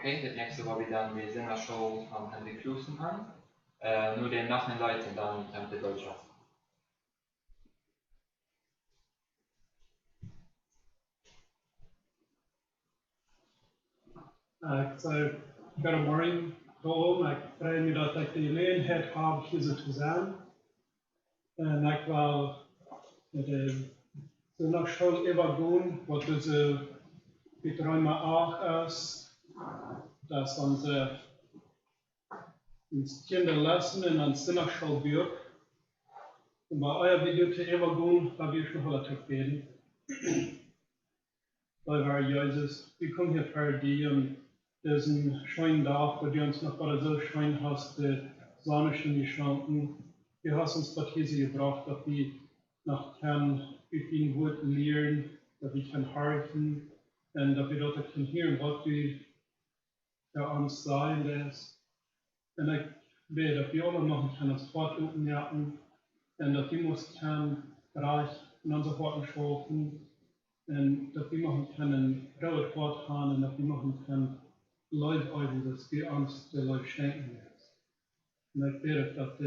Okay, das nächste war wieder die Singershow von Henry Klassen an. Nur den nach den Leuten dann die Deutsche. Ik zei, good morning, Tom. Ik vrees me dat ik de gelegenheid heb hier te zijn. En ik wil de zondagschool evalueren, wat onze Betreuung auch ist, dass unsere Kinderlassen in een zondagschool buurt. En bij euer Video te evalueren, heb ik nog relativ reden. Weil wir Jesus, wir kommen hier per die diesen schönen Tag, wo du uns noch gerade so schön hast, die Sonne schon gestanden. Du hast uns dort hier gebracht, dass wir noch können, mit ihnen Wort lernen, dass wir können helfen und dass wir dort können hören, was du für uns sein lässt. Und ich bij dat we allemaal gaan het sport openjagen en dat we moest gaan reich in onze worten schoven en dat we mogen kunnen groot woord gaan en dat we mogen kunnen Leute euren, dass wir uns die Leute schenken jetzt. Und ich bete, dass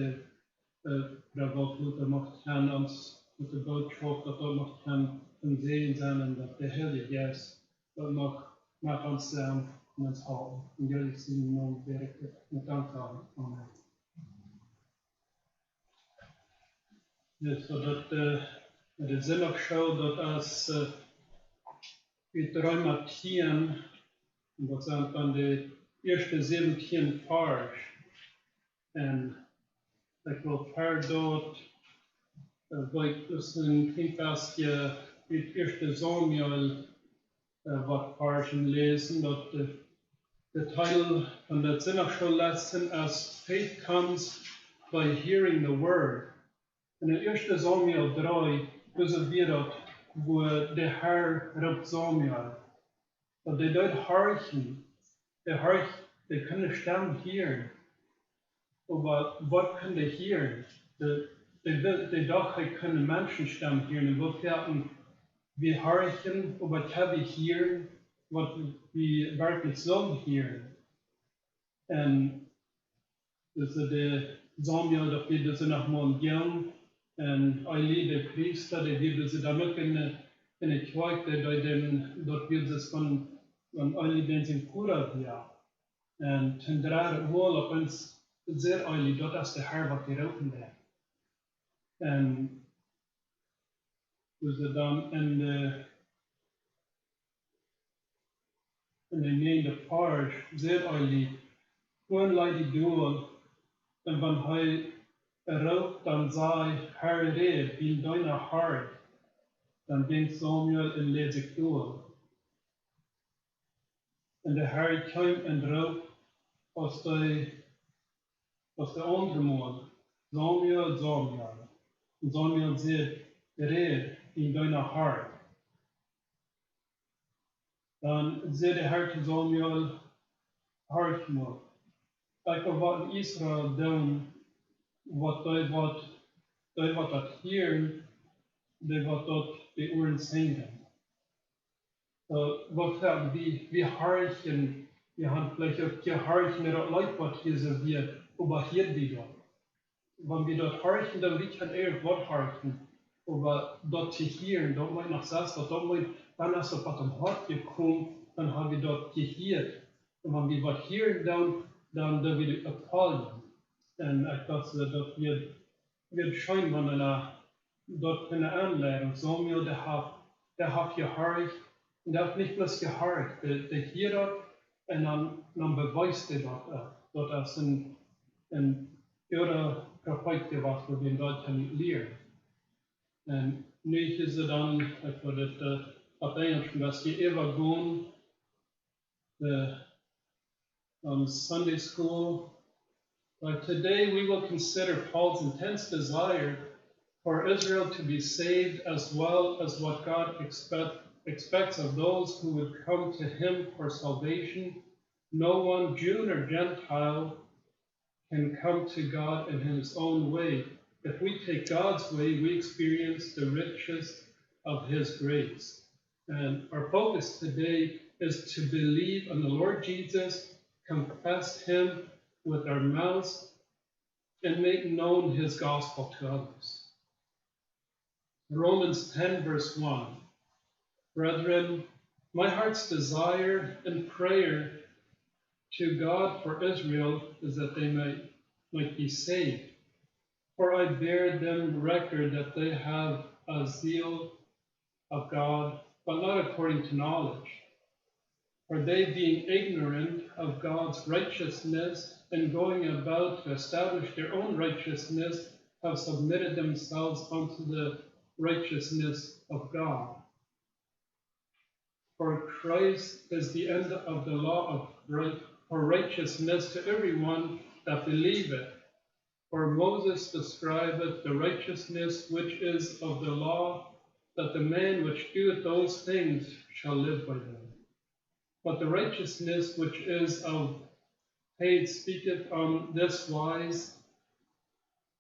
der Wolfe macht kann uns mit der Botschaft, dass er macht kann von Sehen sein und dass der Heilige Geist macht uns sein und uns halten. In Jesu Namen bete ich mit Dank haben. Amen. Ja, so dass der Sinn auch schaut, dass als wir drei Matthias und dat zijn van de eerste 17 vers. En ik wil ver dood, ik dus een klein versje uit het eerste Samuel wat versen lezen, dat de titel van de Zinnerschoollessen as faith comes by hearing the word. In het eerste Samuel 3, dus weer dat, wo de Herr roept Samuel. Dat de dort horchen, de kunnen stem heeren. Aber wat kunnen de heeren? De dag kunnen Menschenstem heeren. En wat werden wir horchen, aber hebben heeren, wat we werkelijk zullen heeren. En dus de Samuel, dat we dus nog maar gaan. En Eili, de priester, die we dus dan ook in de kerk, dat we dus van Eili den zijn kura via. En ten derde wel op ons zeer Eili, dat is de Heer wat die roken daar. En dus dan in de negende vers, zeer Eili, gewoon leid die doel, en van hij rookt, dan zei Heer reed, in deine hart, dan denkt Samuel en leed zich doel. En de Heer kwam en roep als de andere man, Samuel, Samuel. En Samuel zei, red in deine hart. Dan zei de Heer te Samuel, hart maar. Ik wil wat in Israël doen, wat dat hier, wat dat de oren zingen. Wat werden wie harchen, wir haben vielleicht auch die harchen, der Leute, was hier so wir oberhiert die dort. Wenn wir dort harchen, dann wir kann Wort harchen. Aber dort zu hören, dort mal nach Sass, dort dann ist was am Hort gekommen, dann haben wir dort gehört. Und wenn wir was hören, dann wird es abfallen. Und ich dachte, dort wird schein, wenn dort eine Anleitung, Samuel, der hat gehorcht. Und der hat nicht bloß gehört, der hier dort, und dann beweist er dort ist ein guter Prophet gewesen, wo wir dort lernen. Und nicht ist er dann, ich würde das auf Englisch, was wir immer gehen, Sunday school. But today we will consider Paul's intense desire for Israel to be saved, as well as what God expects of those who would come to him for salvation. No one, Jew or Gentile, can come to God in his own way. If we take God's way, we experience the riches of his grace. And our focus today is to believe in the Lord Jesus, confess him with our mouths, and make known his gospel to others. Romans 10, verse 1. Brethren, my heart's desire and prayer to God for Israel is that they might be saved. For I bear them record that they have a zeal of God, but not according to knowledge. For they, being ignorant of God's righteousness and going about to establish their own righteousness, have submitted themselves unto the righteousness of God. For Christ is the end of the law for righteousness to everyone that believeth. For Moses describeth the righteousness which is of the law, that the man which doeth those things shall live by them. But the righteousness which is of He speaketh on this wise,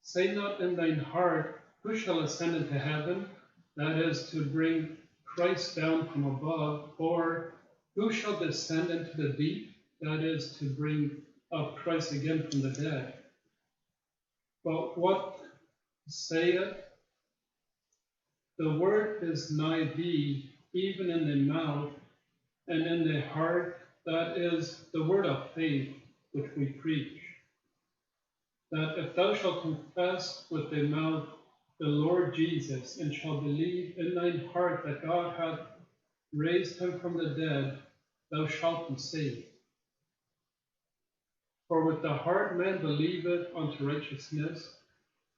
say not in thine heart, who shall ascend into heaven? That is to bring Christ down from above, or who shall descend into the deep? That is to bring up Christ again from the dead. But what saith? The word is nigh thee, even in the mouth and in the heart. That is the word of faith which we preach. That if thou shalt confess with thy mouth the Lord Jesus, and shalt believe in thine heart that God hath raised him from the dead, thou shalt be saved. For with the heart man believeth unto righteousness,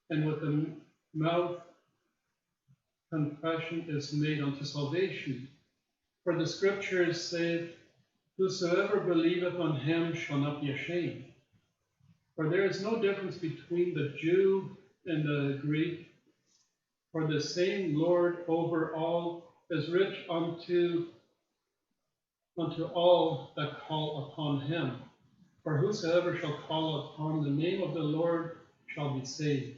and with the mouth confession is made unto salvation. For the scriptures say, whosoever believeth on him shall not be ashamed. For there is no difference between the Jew and the Greek, for the same Lord over all is rich unto all that call upon him. For whosoever shall call upon the name of the Lord shall be saved.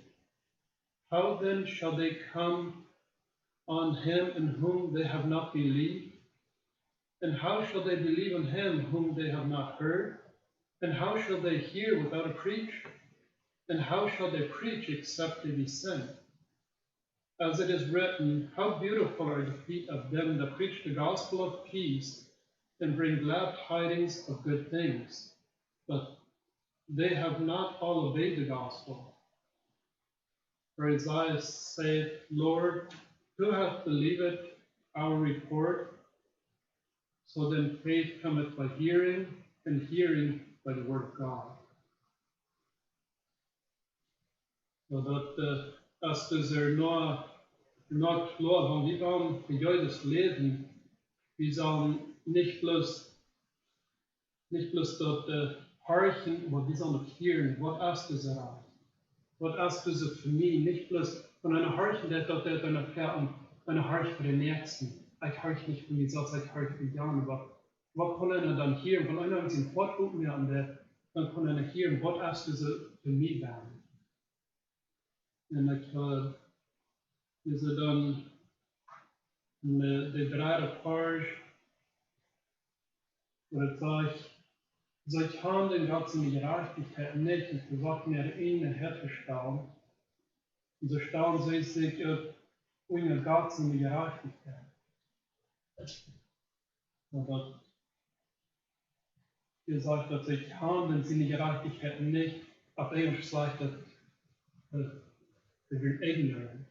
How then shall they come on him in whom they have not believed? And how shall they believe on him whom they have not heard? And how shall they hear without a preacher? And how shall they preach except they be sent? As it is written, how beautiful are the feet of them that preach the gospel of peace and bring glad tidings of good things. But they have not all obeyed the gospel. For Isaiah saith, Lord, who hath believed our report? So then faith cometh by hearing, and hearing by the word of God. Zodat als dus nog klar van wie dan für jedes Leben, wie sollen nicht bloß dort horchen, aber wie sollen dort hören, was ist das raus? Was ist das für mich? Nicht bloß von einer Horchen, der dort eine Pferd eine Horch für den Nächsten. Ich horch nicht für mich selbst, ich horch für die anderen, aber was kann einer dann hören? Wenn einer uns in Vortrag mehr an der, dann kann einer hören, was ist das für mich werden? En is er dan de derde page, waar het zegt, zij handen dat ze die gerechtigheid niet, en ze wat meer ene het staan. En ze staan zij zich uit een ganze die gerechtigheid. Dat je zegt dat zij handen zijn die gerechtigheid niet, op Engels zegt dat they're ignorant.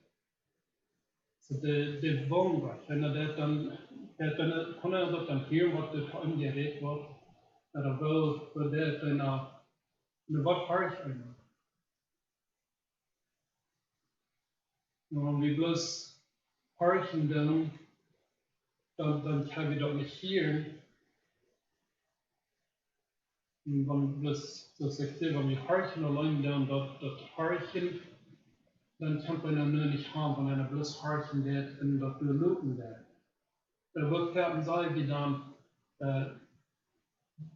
So de wonder, en dat dan kan je dat dan hier wat er aangereed wordt, dat wel voor dat en wat hard zijn. En we bloos harken dan kan we dat niet hier. En dan bloos zo zegt hij, wanneer we harken alleen dan dat harken, dan kan man dan nur nicht haben, wenn einer bloß horchen wird und das nur looten wird. Da wird Kerten sagen, wie dann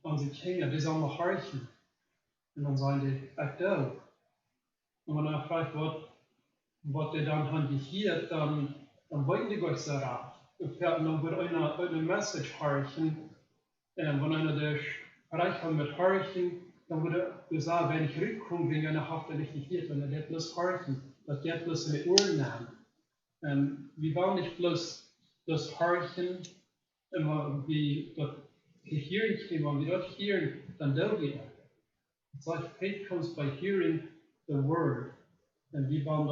unsere Kinder, die sollen noch horchen. Und dann sagen die, ach da. Und wenn er fragt, was die dann haben gehört, dann wollen die Gott so raus. Dann wird einer eine Message horchen. Wenn einer der Reich hat mit horchen, dann würde er sagen, wenn ich rückkomme, wegen einer Haft, nicht gehört, wenn er bloß horchen. Dat je bloß in de oren namen. We wou niet bloß das horchen, en wie dat hearing came, when we don't hear, dan doen we dat. It's like faith comes by hearing the word. En we wou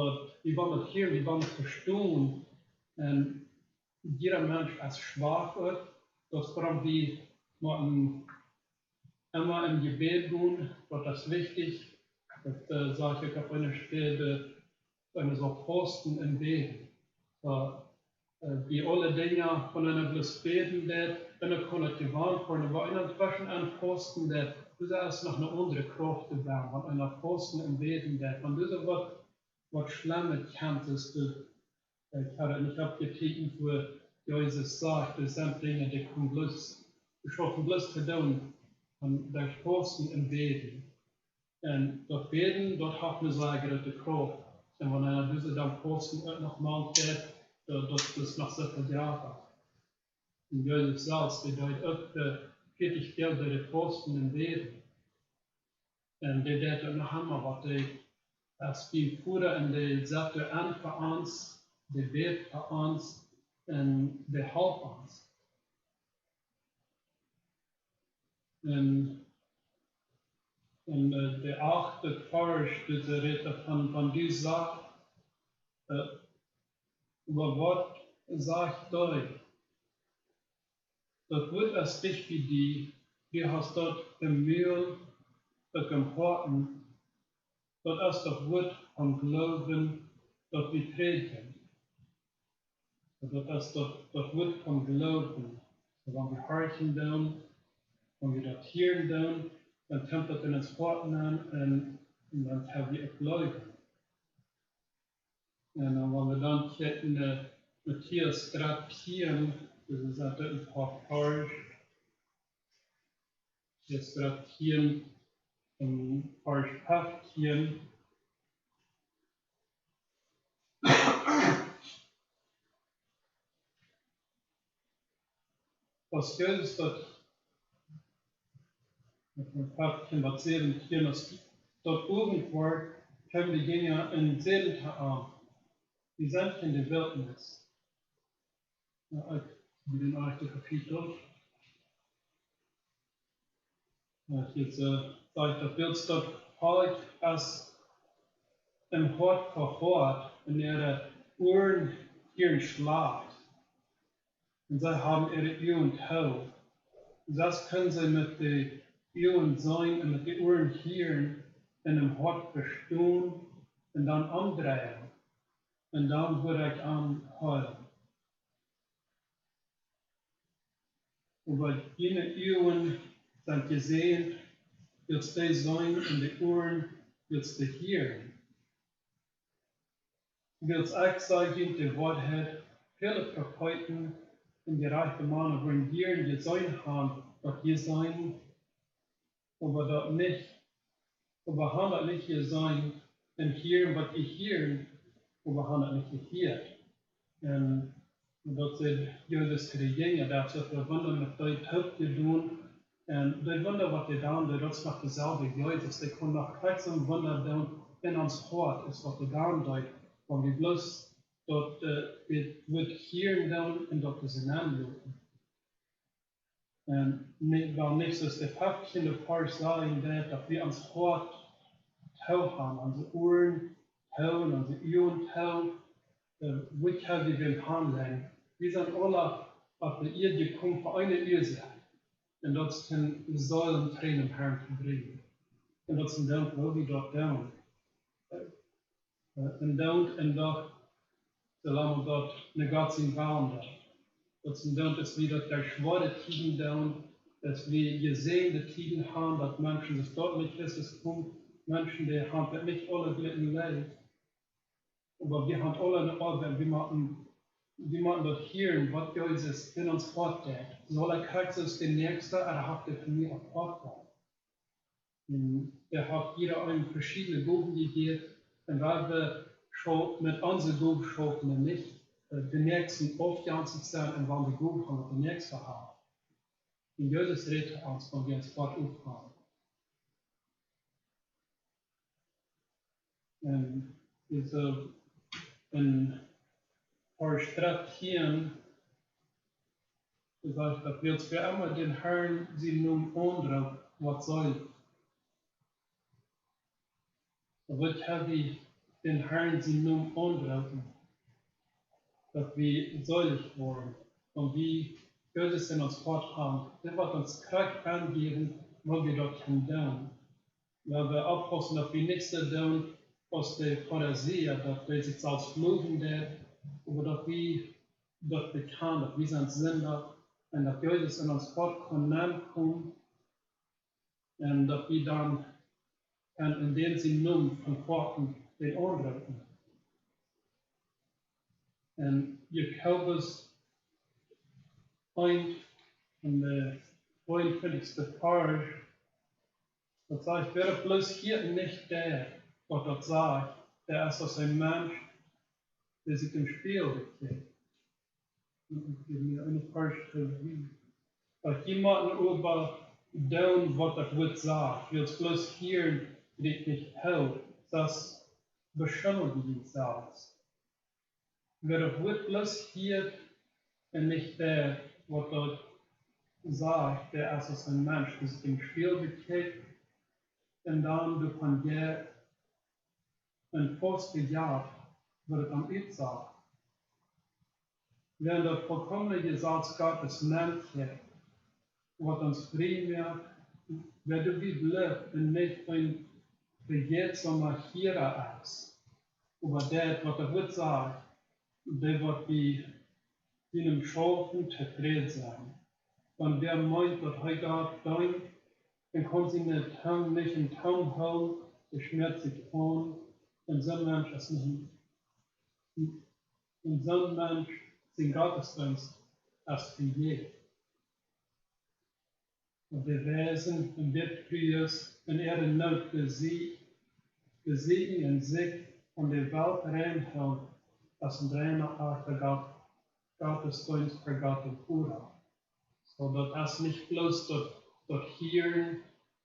dat hear, we wou dat verstaan. En jeder Mensch als schwach wird, dat waarom we immer im Gebet doen, wat dat is wichtig. Dat sage ich auf einer Stelle, eine so Posten im Beten. Wie alle Dinge von einer bloß beten wird, einer kann es gewarnt worden, aber einer zwischen einem Posten wird, das ist noch eine andere Kraft gewesen, wenn einer Posten im Beten wird. Und das ist was Schlimmes kanntest du. Ich habe gekriegt, wo Jesus sagt, das sind Dinge, die kommen bloß, geschaffen bloß zu tun, van de posten in beden. En dat beden, dat gaat me zeggen uit de kroop. En wanneer dus dan posten uit nog maand tijd, dat is nog zoveel jaar. En Jezus zelfs, die deed ook de 40 keer bij de posten in beden. En die deed ook nog helemaal wat die spielt voeren en die zette aan voor ons, die beet voor ons en die helpt ons. En de achte vers, deze reden van die zaak, wat zegt hij? Dat wordt als dich wie die hast dort im Mühl, im Horten, dat is dat woord van geloven dat we predigen. Dat is dat woord van geloven. Wanneer we harten doen, wanneer we dat hier doen, dan komt dat in ons hart aan en dan hebben we het geloven. En dan wanneer we dan kijken Matthias 13, dus dat is een paar vers. Matthias 13, vers 15. Was Jezus dat van 15 tot 17, als dat irgendwo hebben die dingen in Zeeland aan. Die zijn in de wildernis. Uit den 8. Kapitel. Hier sagt dat Bild dat halt als een Hort verhoort in ihre Ohren hier schlaft. Und sie haben ihre Ohren taub. Das können sie mit den Ohren sein und mit den Ohren hören, in dem Hort verstehen und dann andrehen. Und dann würde ich anheulen. Aber jene Ohren sind gesehen, jetzt die sein und die Ohren jetzt die hören. Jetzt ich sagen, die Wahrheit, viele Propheten und die reichen Männer wollen hier in die sein haben, dass hier sein, aber das nicht, aber haben nicht hier sein und hier, was ich hören, aber haben nicht gehört. Und dat ze Jezus kregen, dat ze verwonderen met dat hulp te doen. En die wonder wat hij dan deed, dat is nog dezelfde Jezus. Die kon nog gelijk zo'n wonder doen in ons hart, is wat hij dan deed. Want we bloos dat het wordt hier doen en dat is een aanlopen. En wel niet zoals de 15e vers zeggen, dat we ons hart touw hebben, onze oren touw, onze oren touw. Wat hebben we in handelen? Wir sind alle auf der Erde gekommen für eine Ursache. Und das sind Säulen Tränen im Herrn zu bringen. Und das sind Dank, wo wir dort down. Und Dank und doch, solange dort eine ganze Wahl da. Das sind Dank, dass wir dort der schwere Tiden down, dass wir gesehene Tiden haben, dass Menschen das dort nicht Christus kommen, Menschen, die haben nicht alle glitten Leid. Aber wir haben alle eine Arbeit, wir machen das hier, was Jesus in uns fortgeht. Soll Christus den Nächsten, hat für mich auch fortgeht. Hat jeder einen verschiedene Gaben gegeben, und weil wir schon mit unseren Gaben schaffen, nicht den Nächsten aufgehangen sein, und wenn wir Gaben haben, den Nächsten haben. Und Jesus redet uns, wenn wir uns fortaufhaben. Und so in Vers 13 gesagt, dass wir für immer den Herrn sie nun anderen, was soll. Wat haben wir den Herrn sie nun anderen, dass wir säulig worden und wie Gottes in uns forthaben. Das wird uns Kraft angeben, wo wir dort tun. Weil wir aufpassen, dass wir nichts tun, aus der Pharisäer, dass wir sich als Loben der, aber dass wir dort bekannt, dass wir sind Sünder und dass Jesus in uns fortkommen kommen und dass wir dann in dem Sinn nun von Worten den anderen. Und Jakobus 1 in der 42. Vers Das sagt, wäre bloß hier nicht der, was das sagt, der ist als ein Mensch, der sich im Spiel bekehrt. Und gib mir eine Beispiel. Als jemanden über dem, was das Wort sagt, wird bloß hier nicht hält, das beschimmelt ihn selbst. Wer das Wort bloß hier und nicht der, was das sagt, der ist als ein Mensch, der sich im Spiel bekehrt, und dann du von der ein Postgejahr wird am Ende sagen. Wenn das vollkommene Gesetz Gottes nennt, was uns frei macht, wer du wie bleibt und nicht ein bejetsamer Hierer ist, über das, was er wird sagen, der wird wie in einem Schafen zufrieden sein. Und wer meint, dass er Gott denkt, dann kann sie nicht in Tang halten, der schmerzt sich an, und so ein Mensch ist nicht. Und so ein Mensch, sein Gottesdienst, ist für jeden. Und wir Wesen und wird Christus in ihrer Not besiegen und sich von der Welt reinhält, als ein reiner Art der Gottesdienst für Gott und Bruder. So dass das nicht bloß dort hier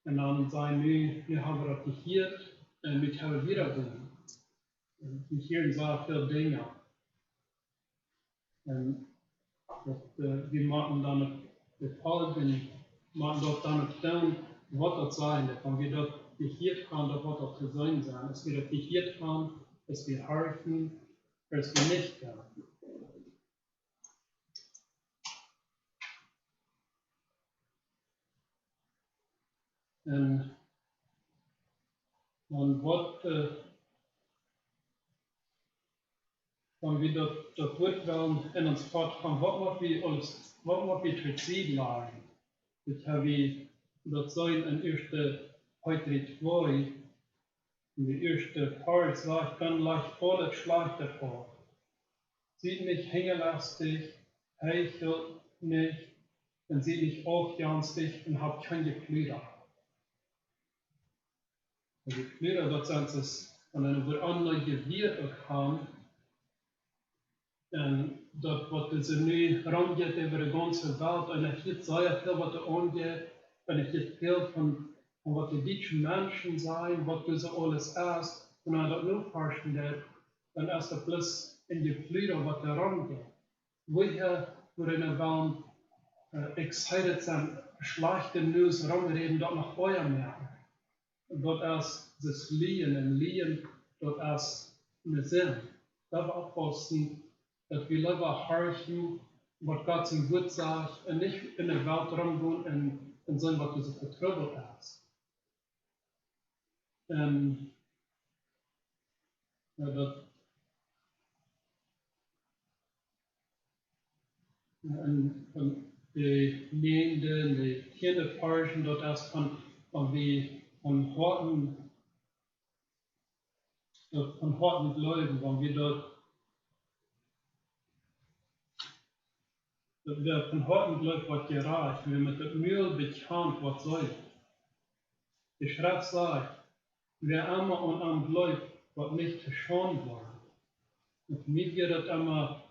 und dann sein, wir haben das gehört und wir haben wieder drin. Wir hören so viele Dinge. Und wir machen dann befolgen, machen dort dann tun, was das sein wird. Wenn wir dort gehört haben, dann wird das zu sein sein. Es wird gehört haben, es wird helfen, es wird nicht helfen. Und was, wenn wir dort wollen in uns fortfahren, was wir für Ziel lagen. Ich habe dort sein in heute 2, in der erste Part sagt, dann leicht voll schleicht davor. Sieht nicht hängelastig, hechelt nicht, und sieht nicht aufjanstig und hat keine Glieder. Und die Glieder, das sind es, und dann wird andere gewirrt haben, und das, was diese neue Raum geht über die ganze Welt, und es gibt sehr viel, was da angeht, und es gibt viel von was die deutschen Menschen sein, was das alles ist, und wenn das nur forschen wird, dann ist das bloß in die Glieder, was da rangeht. Woher würden wir excited sein, schlechte News ranreden, dort nach Feuer merken. Dort ist das Liehen, dort ist eine Sinn. Da war aufpassen, dass wir lieber horchen, was Gott zum Gut sagt, und nicht in der Welt rumgehen und sagen, was das vertrödelt ist. Ja, und die Nähenden, die Kinderforschen, dort ist von Horten Leuten, wenn wir dort von Horten Leuten was gereicht, wir mit dem Müll bekannt, was soll. Die Schrift sagt, wer einmal und am bleibt, was nicht verschont worden. Und mir wird das immer,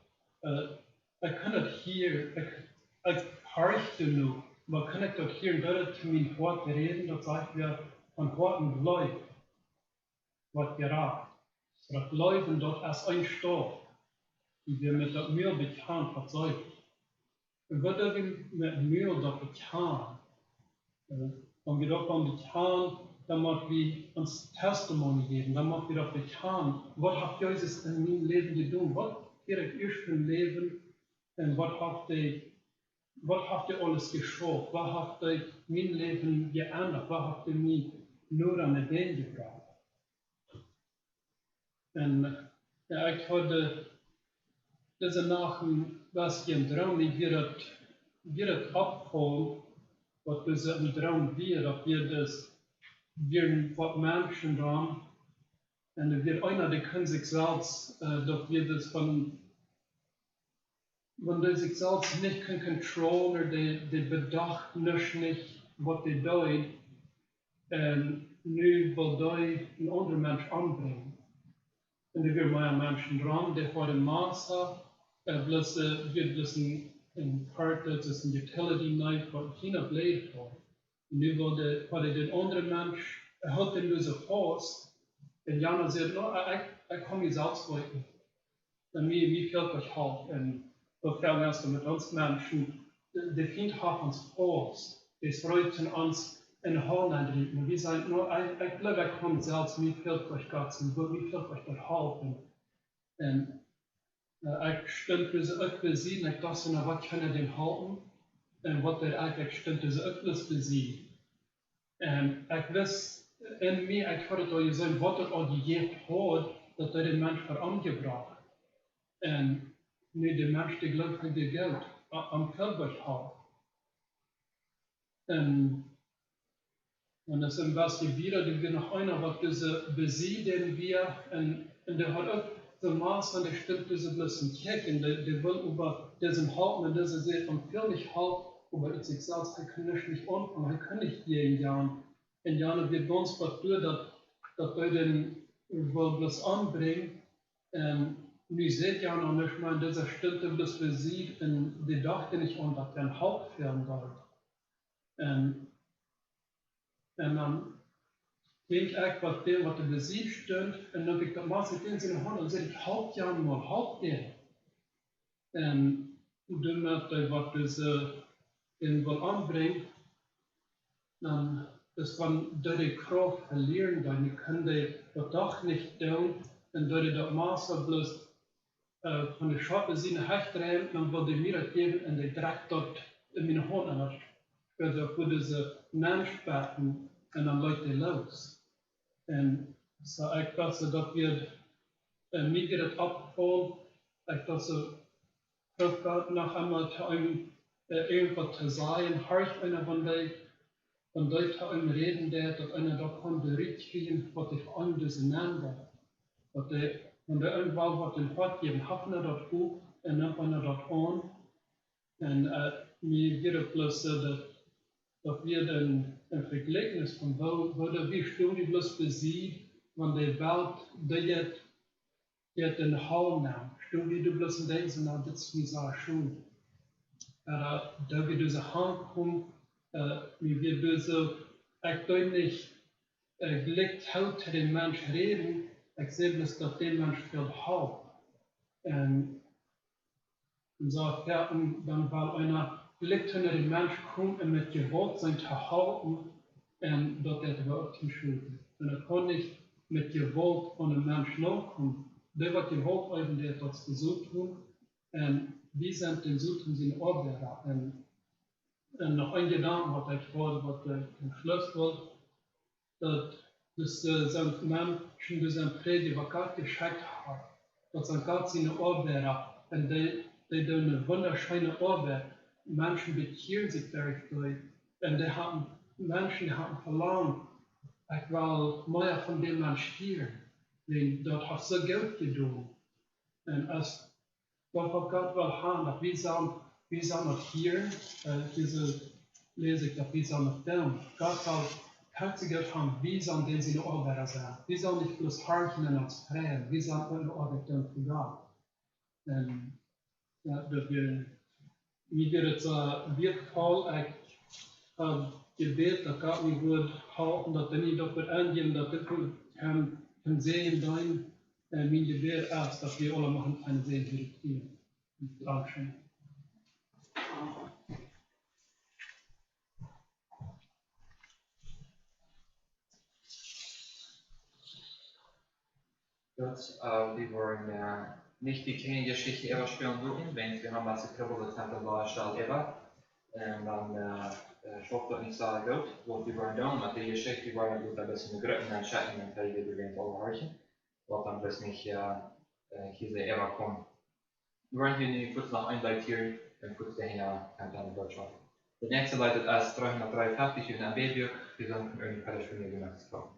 ich kann das hier, ich horch genug, aber kann ich das hier wieder zu meinem Wort reden, das sagt, wer von Horten bleibt, was gereicht. Das Leben dort als ein Stoff, die wir mit dem Müll bekannt, was soll. Und was wir mit Müll dort bekannt, wenn wir dort bekannt, dann muss wir uns Testimony geben, dann muss wir dort bekannt, was hat Jesus in meinem Leben getan, was für das erste Leben, und was habt ihr alles geschafft, was habt ihr mein Leben geändert, was habt ihr mich nur an den Ideen gebracht. Und ja, ich hatte diese Nacht was ich im Traum, wie wir das abholen, was diese im Traum wird, ob wir was Menschen dran, und wir einer, der kann sich selbst, dass wir das wenn die sich selbst nicht kontrollieren oder die bedacht nicht, was die tun, En nu wil hij een andere mens aanbrengen. En er weer een mensen dran, die voor de massa, wird een part, dat is een utility knife, wat geen blade voor. Nu wil de andere mens, had in deze vast, en Jana zegt, nou, ik kan mezelf spreken. En mij fehlt euch halt. En we vergelijken met ons mensen, de vriendschap ons vast, die freuten ons in Holland drin. Und wir sagen, no, ich glaube, ich kann selbst, mir fehlt euch Gott, mir fehlt euch das Halt. Und ich stimmt diese auch besiegen, ich dachte, na, was kann er denn halten? Und was er eigentlich stimmt, diese auch besiegen. Und ich weiß, in mir, ich hatte da gesagt, was er auch gegeben hat, dass er den Mensch verangebracht. Und nu der Mensch, der glaubt, für die Geld am Körper hat. Und das ist was die wieder, die wir noch einer, was diese besiegen wir, und der hat auch so Maß, wenn der stimmt, diese bisschen Kecken, der will über diesen Haupt, und diese sehr empfindlich Haupt, über sich selbst, er kann nicht anfangen, er kann nicht jeden Jahren. In Jahren wird ganz was tun, dass er den will das anbringen, nu seht ja noch nicht mal, dieser stimmte bloß besiegt, und die dachte nicht an, dass der ein Haupt werden soll. Und dann denk ich, was der besiegt stimmt, und dann habe ich das Maß in seine Hand und sage ich, Haupt ja mal, Haupt der. Und dann hat er, was den will anbringen, dann ist von der Kraft verlieren, weil wir können das doch nicht tun, und durch das Maß bloß von der Schafe sind hecht rein, dann würde mir das geben und der direkt dort in meine Hand hat. Für diese Menschbetten und dann läuft der los. Und so ich dachte, dass wir mir das abfallen, ich dachte, Gott noch einmal zu einem irgendwas zu sagen, hört einer von dort zu einem reden, dass einer davon berichten, was ich anders nenne. Und der irgendwann wird den Gott geben, haben wir dort hoch, und dann haben wir dort an. Und mir wird bloß, dass wir dann ein Vergleichnis von, wo wir stehen, die bloß besiegt, wenn die Welt, die den Hall nimmt. Stehen wir bloß in diesem, na, das ist mir so schön. Da wir diese Hand kommen, wie wir diese, ich kann nicht gleich zu dem Menschen reden, ich sehe bloß, dass der Mensch viel hat. Und so, ja, und dann war einer gleich zu dem Mensch kommt und mit Gewalt sein zu halten, und dass er überhaupt nicht schuldig. Und er kann nicht mit Gewalt an den Menschen nachkommen. Der wird Gewalt haben, der das gesucht hat, und wie sind den Suchen sind Arbeiter. Und noch ein Gedanke, was ich vorher, was ich zum Schluss wollte, dass sind Menschen, die sind Prediger, was Gott geschickt hat. Das sind Gott seine Arbeiter. Und die tun eine wunderschöne Arbeit. Menschen bekehren sich dadurch. Und Menschen haben verlangt, ich will mehr von dem Menschen hören. Denn dort hat so Geld getan. Und als Gott will haben, dass wir sollen das hören, diese lese ich, dass wir sollen das tun. Gott soll herzlich haben, wie sollen denn seine Arbeiter sein. Wir sollen nicht bloß horchen und uns freuen, wir sollen eine Arbeit tun für Gott. Und ja, mir wird es wirklich ich habe gebeten, dass Gott mich gut halten, dass er nicht dafür angehen, dass er kann sehen, mein Gebet ist, dass wir alle machen eine Sehen für die Tiere. Dankeschön. Gut, wir wollen nicht die kleine Geschichte ever spielen suchen, wenn wir haben als Kribbel Tempel war Stahl ever. Und dann schafft das nicht so gut, was wir wollen tun, aber die Geschichte, die wollen gut ein bisschen Gruppen entscheiden, und weil wir den overhorchen, was dann bloß nicht hier ever kommen. Wir wollen hier kurz noch einleiten und kurz dahinter kann dann Deutschland. Der nächste leitet als 353 in Ambebiuk, wir sollen von irgendeiner Stunde gemacht kommen.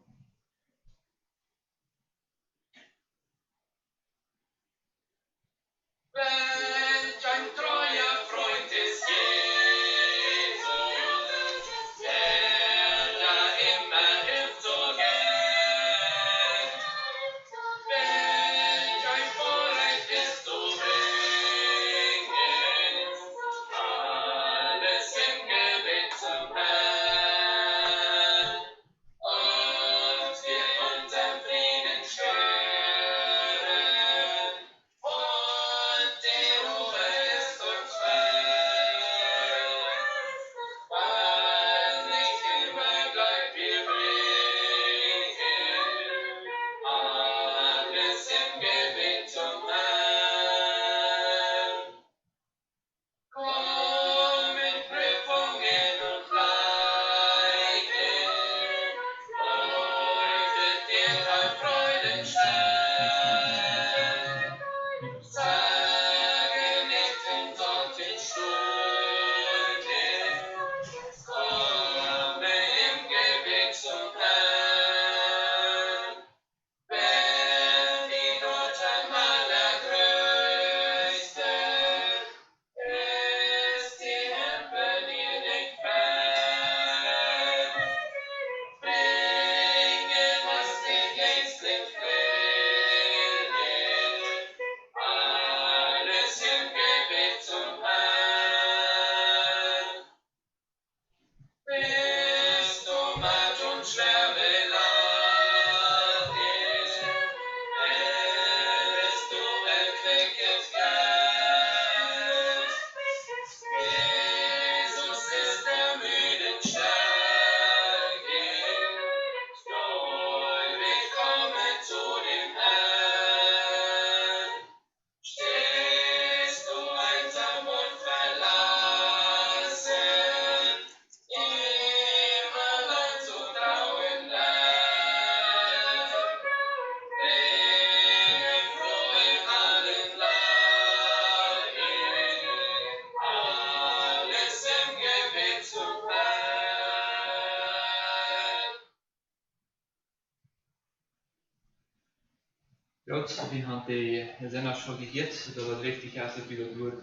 Goed, we gaan de zin afschuldigiert, dat het wichtig is dat we dat woord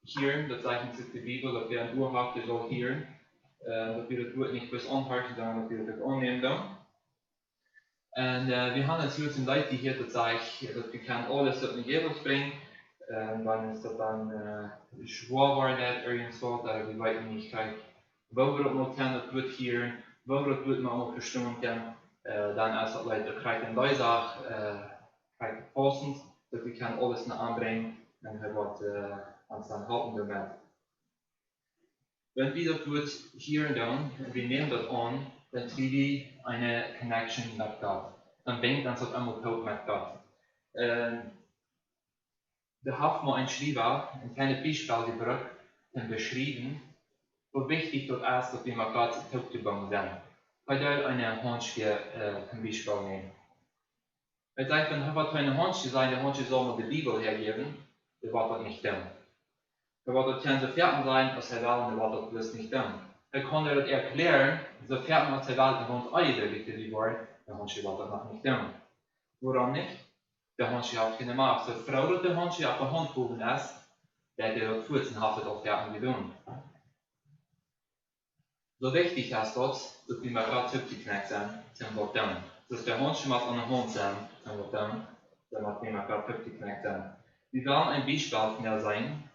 hier, dat zeichnet sich die Bibel, dat we een oor hebben, zal hier, dat we dat woord niet bis onharten, dan dat we dat onnemen dan. En we gaan natuurlijk een leid die hier dat zegt, dat we gaan alles op de Gebel brengen, dan is dat dan schwaar worden, ergens zo, dat we weten niet krijgen. Waar we dat nog kennen, dat woord hier, waar we dat woord nog allemaal verstaan kunnen. Dan is dat leider krijgt een bijzaak, krijgt passend, dat we kan alles naar aanbrengen en hij wordt aan zijn helpen daarmee. Wenn wir das Wort hier doen, wir nehmen das an, dann kriegen wir eine Connection mit Gott. Dann denkt uns auf einmal Gott mit Gott. Da hat man ein Schreiber, ein kleines Beispiel gebracht und beschrieben, wie wichtig das ist, dass wir mit Gott zusammen sind. Ich werde eine Handschrift zum Beispiel nehmen. Er sagt, wenn er eine Handschrift sagt, der Handschrift soll mir die Bibel hergeben, der wird das nicht tun. Er wird das so fertig sein, als er will, der wird das nicht tun. Er kann das erklären, so fertig als er will, der Hund eindeutig die Wort, der Handschrift wird das noch nicht tun. Warum nicht? Der Handschrift hat keine Macht. So Frau, dass der Handschrift auf der Hand gehoben ist, der hat das Fuß hat das auch fertig getan. So wichtig ist das, dass wir mal gerade zurückgeknackt sind, zum Bottom. Dass der Hund schon mal an der Hand sind, zum Bottom, damit wir mal gerade zurückgeknackt sind. Wir werden ein Beispiel mehr sein,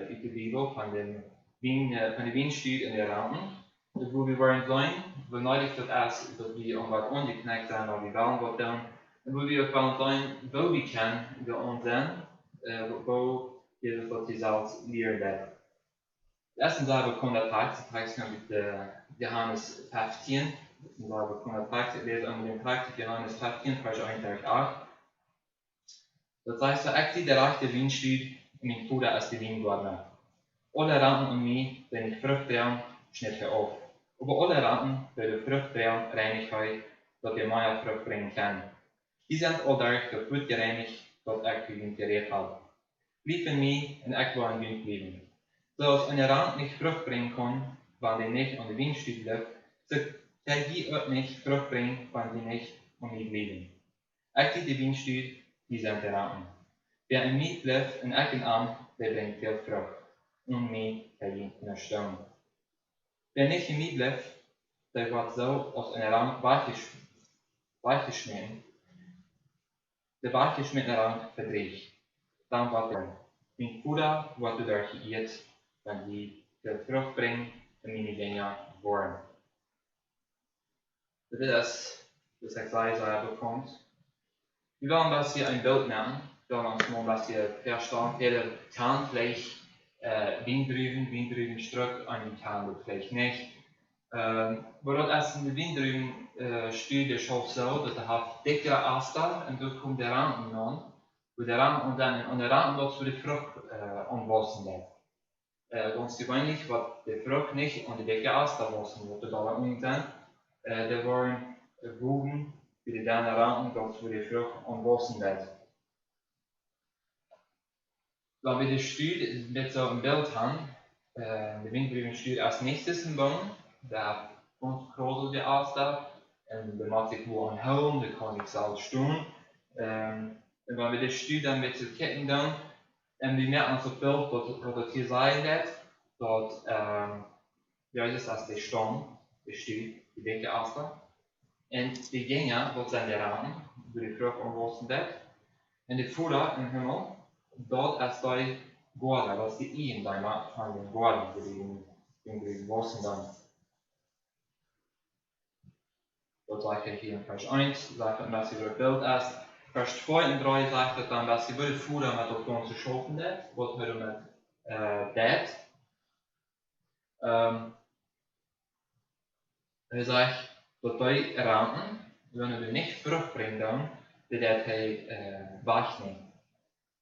in der Bibel, von den Windstück in der Raum, wo wir wollen sein, wo neulich das ist, dass wir irgendwas ungeknackt sind, aber wir werden was tun, und wo wir wollen sein, wo wir können, wir uns sind, wo Jesus das selbst lehren wird. Erstens sagen wir, der Text mit Johannes 15. Wir sagen, der lesen an den Text Johannes 15, Vers 1-8. Das heißt, ich sehe der rechte Windstück und mein Bruder ist die Wingwarner. Alle Ranken und mich, wenn ich Frucht bringe, schnitt er auf. Aber alle Ranken, die die Frucht bringen, reinigt er, dass wir mehr Frucht bringen können. Die sind dadurch durch gut gereinigt, dass ich die Wind gerecht habe. Blieb in mir und ich war in Wind blieben. Zoals eine Rank nicht Frucht bringen kann, weil die nicht an den Windstück bleibt, so kann die auch nicht Frucht bringen, weil die nicht an mich bleiben. Ich sehe die Windstück, die sind die Ranken. Wer in mir bleibt und ich in Arm, der bringt viel Frucht. Und mir kann ich nicht stören. Wer nicht in mir bleibt, der wird so aus einer Rank weichgeschnitten. Der weichgeschnittene Rank verdreht. Dann wird er. Mein Bruder wird dadurch geirrt, wenn die veel Frucht brengen en meine Gänger worden. Dat is dus ik zei bekommt. Wir wollen, dass wir ein Bild nehmen, wir wollen uns mal, dass wir verstehen, jeder kann vielleicht Windrüben Stück, einen kann vielleicht nicht. Aber das ist in der Windrüben-Studie schon so, dass er hat dickere Aster und dort kommt der Ranken an, wo der Ranken und dann an der Ranken dort für die Frucht anwachsen wird. Ganz gewöhnlich wird die Frucht nicht an die dicke Aster wachsen, wo die da unten sind. Da waren Bogen, für die dann Ranken dort für die Frucht anwachsen wird. Wenn wir die Studie mit so einem Bild haben, die Windrüben-Studie als nächstes im Baum, da kommt groß die Aster, und da macht sich wo ein Helm, da kann ich selbst stehen. Und wenn wir die Studie dann mit den Ketten dann, und wir merken uns auf Bild, was das hier sein wird, dass ja, das ist der Stamm, der Studie, die dicke Aster. Und die Gänger, das sind die Rahmen, wo die Frucht anwachsen wird. Und die Futter im Himmel, dort ist die Gorde, das ist die Ehen von den Gorden, die wachsen dann. Dat sage ich hier in Vers 1, sagt dass sie das Bild ist. Vers 2 und 3 sagt dann, dass sie will Futter mit auf ganze Schoten wird, was wir mit dat. Er sagt, dass die Ranken, wenn wir nicht Frucht bringen, dann wird er wegnehmen.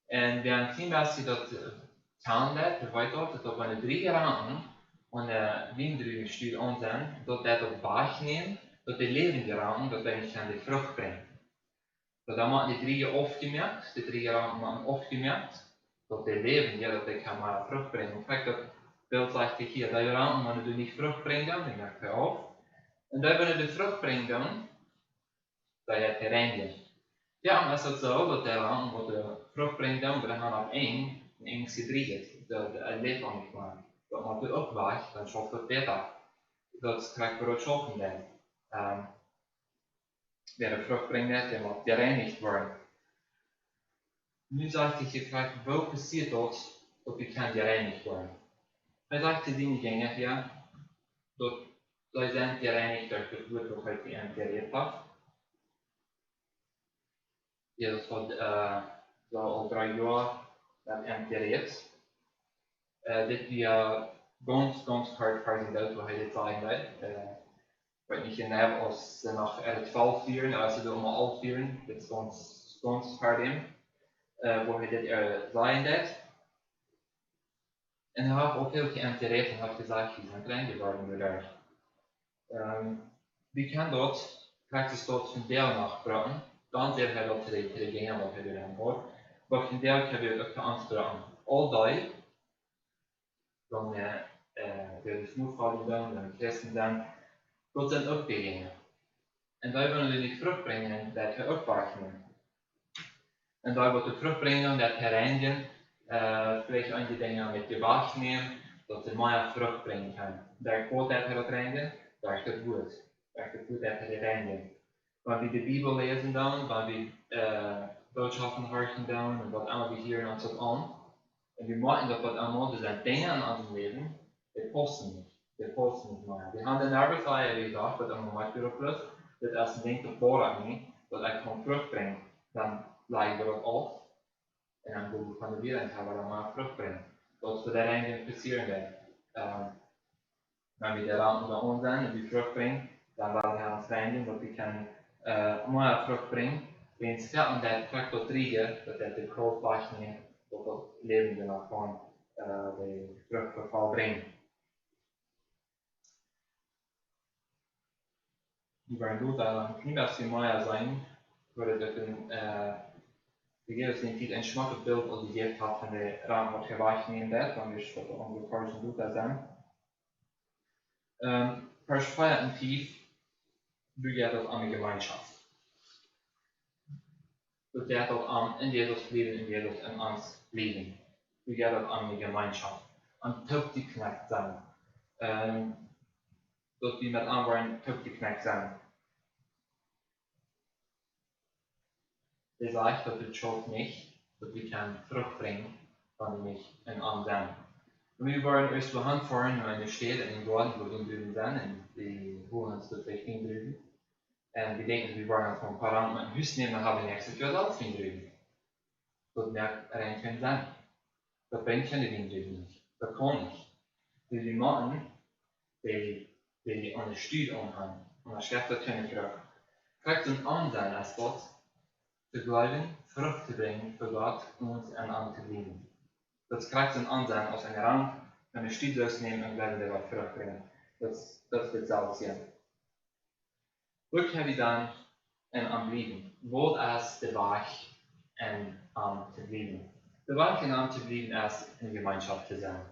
Und während sehen, dass sie das getan wird, bedeutet, dass wenn die 3 Ranken und der Windrübenstuhl an sind, dass der das wegnehmen, dass die lebende Ranken, dass die nicht die Frucht bringen. So, da machen die 3 aufgemerkt, die 3 Ranken machen aufgemerkt, dass die leben, ja, dass die kann mal Frucht bringen. Und das Bild sagt hier, die Ranken, wenn du nicht Frucht bringen, dann merkt er auf. Und dann, wenn du die Frucht bringen, dann hat er reinigt. Ja, maar is het zo dat er wat de vrucht brengt dan, we gaan op één gedreigd, de leeft al niet maar. Dat maar de opwacht, dan schoft het beter. Dat krijgt voor het schoffen dan. Wer de vrucht brengt net, der moet gereinigd worden. Nu zegt hij gevraagd, wel passiert dat je kan gereinigd worden. Hij zegt die dingen, ja, dat zij zijn gereinigd door het woord dat hij geïnteresseerd heeft. Jezus had zo al 3 jaar dat geïnteresseerd. Dit via ganz hard uit wat hij dit zeggen weet. Ik weet niet genau, als ze nog het 12 vieren, als ze allemaal al vieren, dit is ganz hard in. Wo hij dit sagen deed. En hij heeft ook heel geïnteresseerd en heeft gezegd, die zijn klein geworden door daar. Wie kan dat praktisch tot van deel nog praten? Dan zegt hij dat hij de dingen wat hij erin hoort. Maar van deel kan je ook beantwoorden. Al die, dan de smoedvallen dan, de christen dan, dat zijn ook die dingen. En wij willen we niet terugbrengen dat we opwachten. En daar wordt de terugbrengen dat hereinigen, vielleicht aan die dingen met je wacht nemen, dat ze meer terugbrengen kan. Daar komt dat hereinigen, daar is het goed. Daar is het goed dat hereinigen. Wanneer we de Bibel lezen dan, wanneer we boodschappen horen dan, en wat allemaal we hier ons dat aan. En we maken dat wat allemaal, dus zijn dingen aan ons leven, die kosten niet. Die kosten niet meer. We gaan de arbeidsleier gezegd, dat allemaal maar weer op plus, dat als een ding te voorraad niet, dat ik gewoon terugbrengen, dan leg je erop af. En dan gaan we weer en gaan we dan maar terugbrengen. Dat we daar eigenlijk passeren werden. Wanneer we daar aan ons zijn en we terugbrengen, dan willen we gaan vinden dat we kan maar terugbrengen. Weens gaat dat terug tot drie, dat de grootwacht neemt, tot het leven er nog gewoon de terugverval brengt. Die waren dood aan niet als we mooi zijn, worden dat een de niet een smakkelijk beeld als die heeft had van de raam wordt gewaagd neemt, dan is wat onze versen doet dat zijn. Vers 4 en 5 doe je dat aan de gemeenschap. Doe je dat aan in Jezus leven, in Jezus en ons leven. Doe je dat aan de gemeenschap. Aan die knakt zijn. Dat we met anderen die knakt zijn. Het is echt dat het schuld niet, dat we kan terugbrengen van mich en aan zijn. We waren eerst de hand voor in de steden en in Gordon, wo we drüben zijn, en die horen ons dat wij geen drüben. En we denken, we waren van een paar rand met een huis nemen, dan hebben we niks, dat we zelf geen drüben. Dat merkt er een geen zijn. Dat brengt je niet drüben. Dat kan niet. Dus die mannen, die aan de stuur omgaan, en dan schrijft dat kunnen terug. Krijgt een aanzijn als God, te blijven, vrucht te brengen voor God, ons en aan te dienen. Dat krijgt een aanzijn als een rand van de studieus nemen en blijven er wat vrucht brengen. Dat is hetzelfde. Ook heb je dan en aan blijven. Wat als de weg en aan te blijven. De weg en aan te blijven is in gemeenschap te zijn.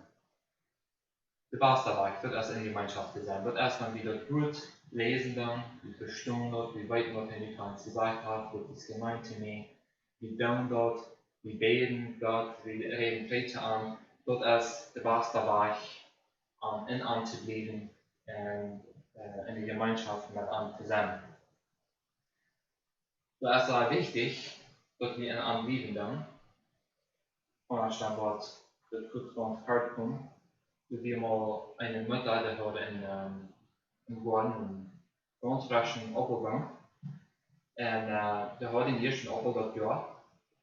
De beste weg, dat is in gemeenschap te zijn. Dat is dan wie dat goed lezen dan, wie verstaan dat, wie weten wat hij kan gezegd heeft, wat is gemeente mee, wie doen dat, wie beten dat, wie reden feiten aan. Dat is de beste weg om in aan te blijven en in de gemeenschap met aan te zijn. Dat is wel wichtig dat we in aan blijven dan, anders dan wat het goed van het hart komt. Wir mal eine Mutter, die hat in Gordon ganz frischen Appelbaum. En die had in eerst een appel dat jaar.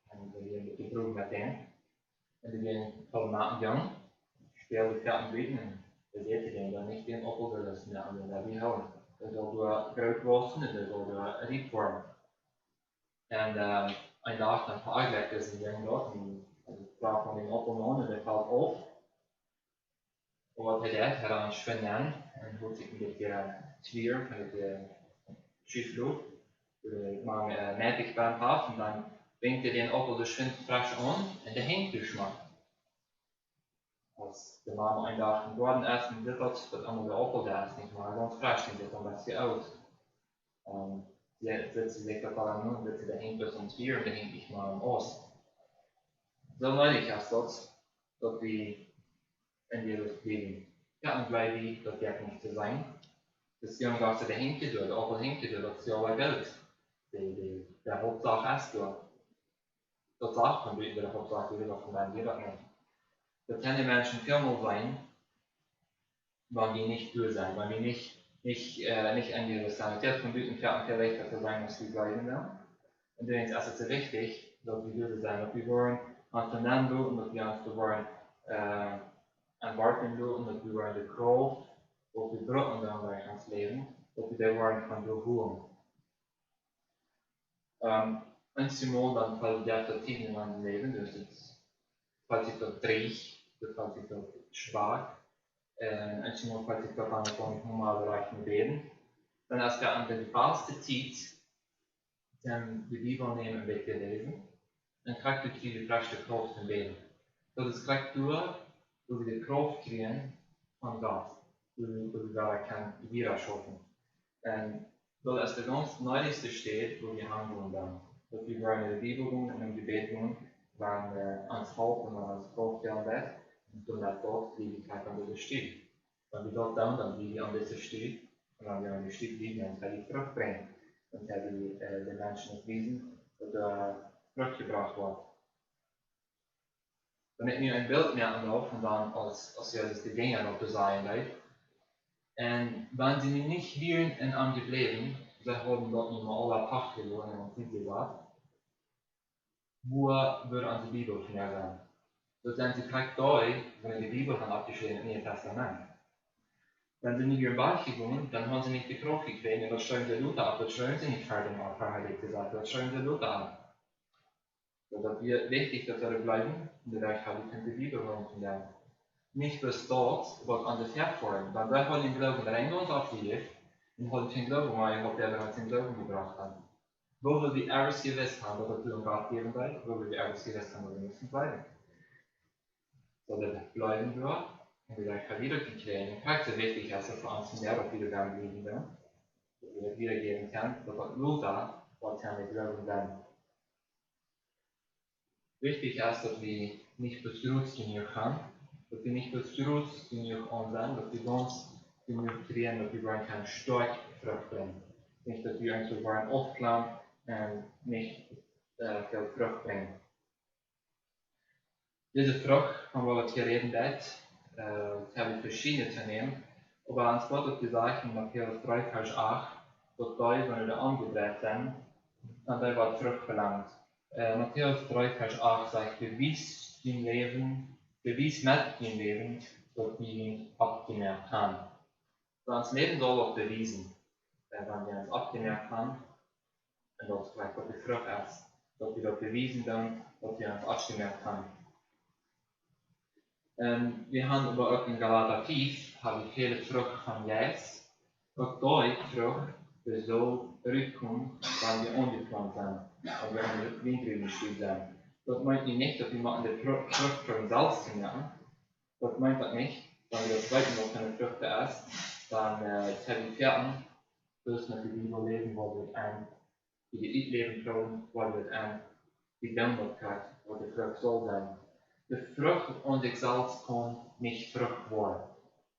En die hebben de broer met hem. En die gingen van maand jong. Speelde katten weten en die eten dan niet in appel, dat is een andere dat we houden. Dat zal door groot wassen en dat zal door riep worden. En een dag dan veragelijk is een jong dat. En ik vraag van die appel aan en dat valt op. Wat hij deed, hij had schwingen en hoort zich een beetje zwier met de schiefloop. Maar met ik ben af en dan brengt hij den appel de schwind fresh aan en de heen geschmaakt. Als de mama een dag in Gordon is en dit dat allemaal de appel daar is niet, maar gewoon fresh, die dit dan best oud. setzen sich total an, setzen dahinter plus uns 4 und dahinter ich mal am Ost. Zo nodig als dat we in die lucht leven. Ja, en blij wie dat werkt niet te zijn. Dus die jongen ze de hinkje door, de appel hinkje door, dat is jouw geld. De hoofdzaak is door. Dat zag van de hoofdzaak, die wil van mij, die dat niet. Dat kunnen mensen veel zijn, wanneer die niet door zijn, wanneer die nicht in die Sanität von Büten fährt und vielleicht dafür sein, dass wir bleiben werden. Und dann ist es wichtig, dass wir durch sein, dass wir wollen untereinander und dass wir uns wollen an Warten und dass wir wollen die Kraft, wo wir brauchen dann bei uns leben, dass wir da wollen von durchholen. Einmal dann Qualität in unserem Leben, das ist Qualität reich, das Qualität schwach. Einmal Qualität an der normalen Bereich mit reden. Dann als wir an der beste Zeit die Bibel nehmen und lesen, dann kriegt ihr die beste Kraft im Leben. Das ist gleich durch, wo wir die Kraft kriegen von Gott, wo wir wieder schaffen. Weil es der ganz Neueste steht, wo wir handeln dann. Dass wir in der Bibel gehen und im Gebet gehen, wenn wir ans Volk und ans Volk gehen werden, und dann dort die Ewigkeit an dieser Stelle. Wenn wir dort dann wie wir an dieser Stelle, und wenn wir an der Stelle liegen, dann werden wir Frucht bringen. Und werden die Menschen das Wesen oder Frucht gebracht wird. Wenn ich mir ein Bild merken darf, und dann als wir das die Dinge noch sein leid. Und wenn sie nicht wären in einem Leben, sie haben dort nicht mehr alle Tag gewonnen und viel gesagt, wo würde an die Bibel von sein? So sind sie gleich da, wenn die Bibel dann abgeschrieben im Neuen Testament. Wenn sie nicht über gehen, dann haben sie nicht die Kraft gekriegt, und das schreiben sie Luther ab, das schreiben sie nicht fertig mal verheiligt gesagt, das schreiben sie Luther ab. So, das ist wichtig, dass wir bleiben, und dadurch habe ich die Bibel von lernen. Nicht bis dort, was an der Verfolgung, weil wir haben den Glauben rein uns aufgelegt, und haben den Glauben, weil ich der bereits den Glauben gebracht hat. Wo wir die erst gewusst haben, dass wir Gott geben wird, wo wir die erst gewusst haben, dass wir müssen bleiben. So, das bleiben wir. Und wir dann wieder gekriegt. Und es ist wichtig, dass wir für uns mehr auf wieder werden geben, dass wir wiedergeben können, dass wir Luther, was wir glauben werden. Wichtig ist, dass wir nicht betrübt genug haben, dass wir nicht betrübt genug sind, dass wir ganz genug kriegen, dass wir keine stark Frucht bringen. Nicht, dass wir uns aufklauen und nicht viel Frucht bringen. Diese Frucht, von der wir hier reden, habe ich verschiedene zu nehmen, aber ans Wort hat gesagt in Matthäus 3, Vers 8, dass da, wenn wir angedreht sind, dann da wird Frucht verlangt. Matthäus 3, Vers 8 sagt, bewies mit dem Leben, dass wir ihn abgemerkt haben. So, uns Leben soll auch bewiesen, wenn wir uns abgemerkt haben, und das vielleicht auch die Frucht ist, dass wir das bewiesen haben, dass wir uns abgemerkt haben. Wir haben aber auch in Galater 5 viele Frucht von Jesus. Auch da Frucht, die so zurückkommen, wenn wir ungeplant sind, wenn wir in der Windrüben sind. Das meint nicht, dass wir mal an der Frucht von selbst merken. Das meint das nicht. Wenn wir das zweite Mal keine Frucht essen, dann haben wir Pferden, das mit der Bibel leben, wo wir die leben können, wo wir die Dankbarkeit, wo die Frucht soll sein. Die Frucht und sich selbst kann nicht Frucht werden.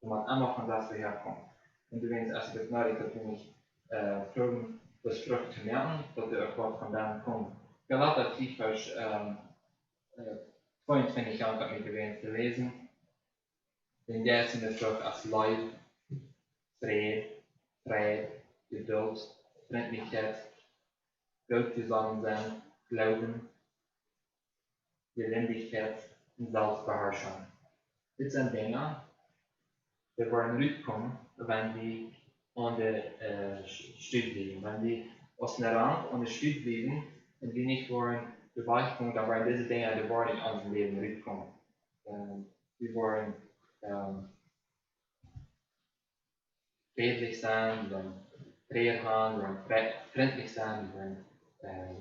Man muss immer von das herkommen. Und übrigens, als ich das neulich, dass wir nicht fragen, das Frucht zu merken, dass wir auch von dann kommen. Galater 4, Vers 22 Jahre mit übrigens zu lesen. Denn der ist in der Frucht als Leid, Freude, Geduld, Freundlichkeit, Gottgesamtsein, Glauben, Gelendigkeit und Selbstbeherrschung. Dit sind Dinge, die wollen rückkommen, wenn die an der Stück liegen. Wenn die aus dem Rand an der Stück liegen und die nicht wollen beweichen, dann wollen diese Dinge, die wollen in unserem Leben rückkommen. Wir wollen redlich sein, wir wollen Treue haben, wir wollen freundlich sein, wir wollen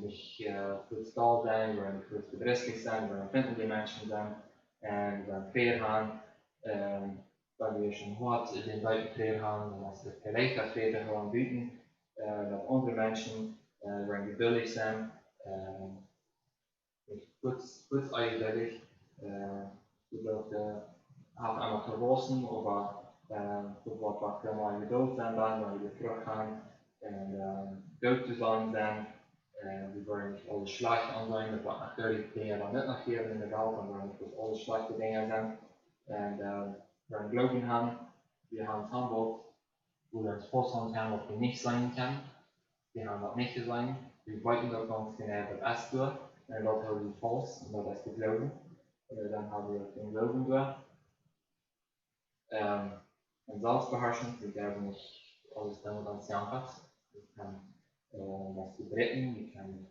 nicht kurz da sein, wir wollen kurz bedrücklich sein, wir wollen freundliche Menschen sein, wir wollen Treue haben, weil wir schon hart den Leuten Treue haben, dann ist es vielleicht, dass wir daran bieten, dat andere Menschen waarin geduldig zijn, kurz eindeutig, zodat hat einmal verlassen, aber sofort was wir mal geduld zijn, dann wenn wir teruggaan en dood te zijn zijn, we worden niet alle slecht aan zijn, dat wat natuurlijk dingen dan net nog geven in de welt, dan worden niet alle slechte dingen zijn. En we geloven haben, wir haben es handelt, wo wir uns vorstellen können, was wir nicht sein können. Wir haben das nicht sein, wir wollten das uns genau das tun, und das haben wir falsch, und das ist geglauben. Dann haben wir den Glauben durch. Und Selbstbeherrschung, wir glauben nicht alles damit ans Jankert. Wir können das gebrechen, wir können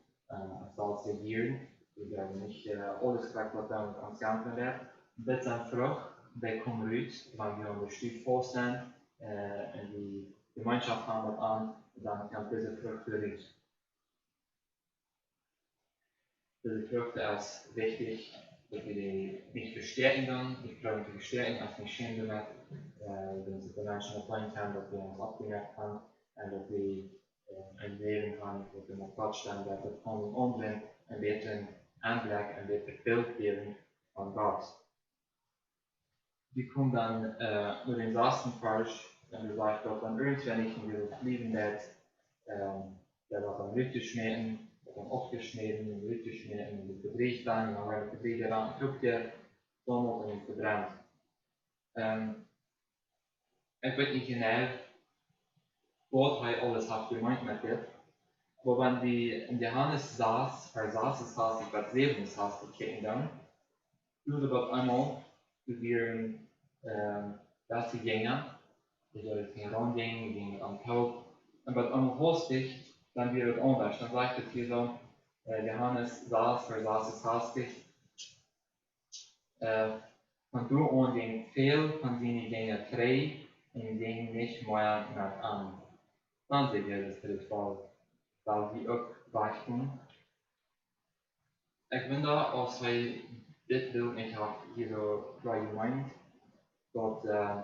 selbst regieren. Wir glauben nicht alles gleich, was damit ans Jankert wird. Und das ist eine Frucht, die kommt raus, wenn wir an der Stufe voll sind, und die Gemeinschaft haben das an, und dann kommt diese Frucht raus. Diese Frucht ist wichtig, dass wir die nicht verstärken dann, die Frauen zu verstärken, als nicht schämen damit, wenn sie die Menschen erfahren können, dass wir uns abgemerkt haben, und dass wir ein Leben haben, wo wir noch Platz stellen, dass wir von anderen einen besseren Anblick, ein besseres Bild geben von Gott. Wir kommen dann mit dem ersten Vers, wenn du sagst, dass dann irgendwann nicht in dieses Leben wird, der wird dann richtig schmecken, dann aufgeschnitten, richtig schneiden, die verdreht dann, dan werden verdreht aan een groepje, zommelt en verbrannt. Ik weet niet genau, wat hij alles hat gemeint met dit, aber wenn die in Johannes saß, es saß, ich weiß nicht, es saß, die Kinder dann, würde dort einmal probieren, dass sie gingen, die soll geen ronding, die gingen am Tauch, und was einmal hostig, dann wird es anders, dann sagt es hier so, Johannes saß es hastig, von du und den viel von seinen Dingen frei, und ging nicht mehr nach an. Dann seht ihr das dritte Fall, weil die auch weichen. Ich bin da, als wij dit wil, ik heb hier zo bij gemeint, dat we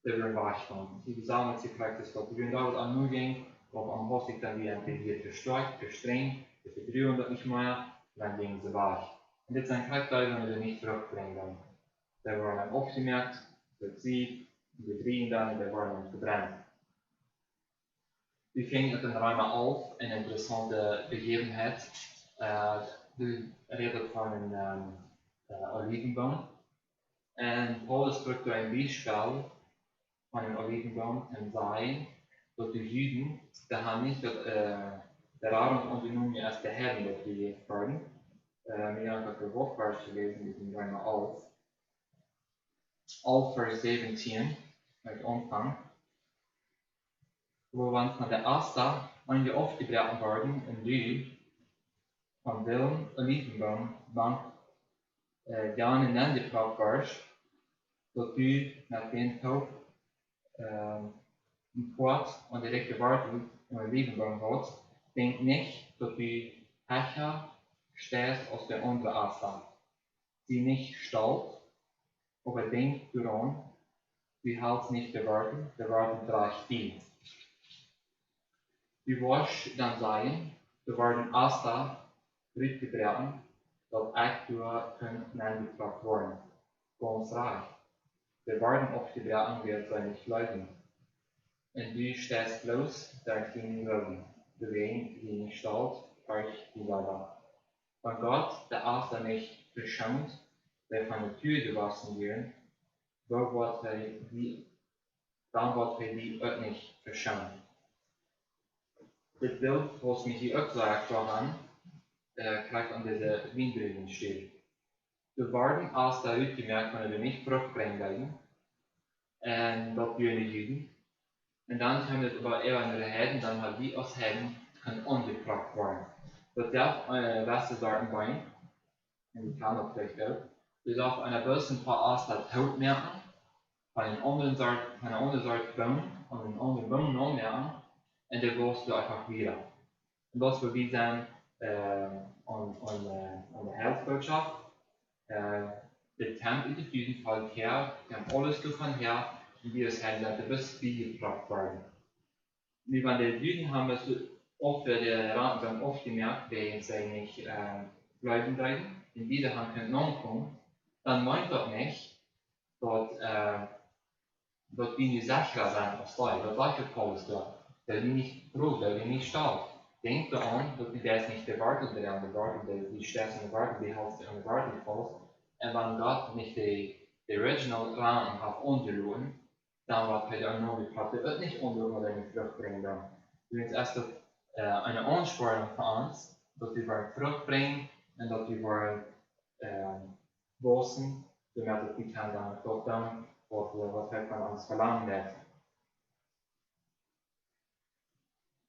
weer weichen. Die samen zich praktisch dat we daar wat aan nu ging, of aan was ik dan weer hier verstärkt, verstrengt, de verdruwen dat niet meer, dan gingen ze weg. En dit zijn Krankheiten, die wir nicht zurückbringen. Die worden dann aufgemerkt, verziehen, gedreht dann, die worden dann verbrannt. Wir fingen het een ruime auf, een interessante Begebenheit. Du redet van een Olivenboom. En Paulus spricht door een Beispiel van een Olivenboom en zei dat de Juden, die haben nicht der Arm unternommen als der Herr, dat wir fragen. Wir haben das Wortvers gelesen, die sind einmal auf Vers 17, met Anfang, wo wir von der Asta an die aufgebrochen worden und du von dem Olivenbaum man gerne nennt warst, dat du nach dem Tod een Port und direkte Wartung im Olivenbaum hast, denk nicht, dass du Hecher stehst aus der anderen Asta. Sie nicht stolz, aber denk daran, du hältst nicht der Wartung gleich viel. Du wirst dann sagen, du werden Asta zurückgebrochen, dat echt door kunt neergebracht worden. Ganz reich. Wir werden aufgebrochen, wird sei nicht leiden. Und du stehst bloß, der ging Glauben. Du wen, die nicht stolz, euch die Leider. Von Gott, der Asta nicht verschont, der von der Tür gewaschen wird, dann wird die auch nicht verschont. Dit beeld, was mich hier ook gesagt haben, gleich an dieser Windbildung steht. Wir werden als der Hütte gemerkt, wenn wir nicht zurückbringen werden. Und das tun die Juden. Und dann haben wir es aber eher andere Heiden, dann haben die als Heiden können angebracht werden. Das darf beste Sorten sein. Und ich kann das vielleicht auch. Du darfst einer bösen paar Asta tot merken, von einer anderen Sorte Baum, an einen anderen Baum noch merken, und der wirst du einfach wieder. Und das wird wie sein, an der Heilsbotschaft. Der Tempel in diesem Fall her, wir haben alles davon her, und wir es haben, dass wir bis wie gebracht werden. Wie wenn die Juden haben es oft für die Raten dann oft gemerkt, wenn sie nicht bleiben bleiben, in dieser Hand können kommen, dann meint das nicht, dass die nicht sicher sein als Teil, das gleiche Paulus da, der die nicht froh, der die nicht stark. Denkt daran, dass die das nicht erwartet werden, die Städte erwartet, die Hälfte erwartet Paulus, und wenn Gott nicht die original Raten hat unterloren, dann wird hij daar nog het niet onderling terugbrengen. Dus als dat een aansporing van ons, dat we weer terugbrengen en dat we weer bossen, zodat we kan dan tot dan wat hij van ons verlangt heeft.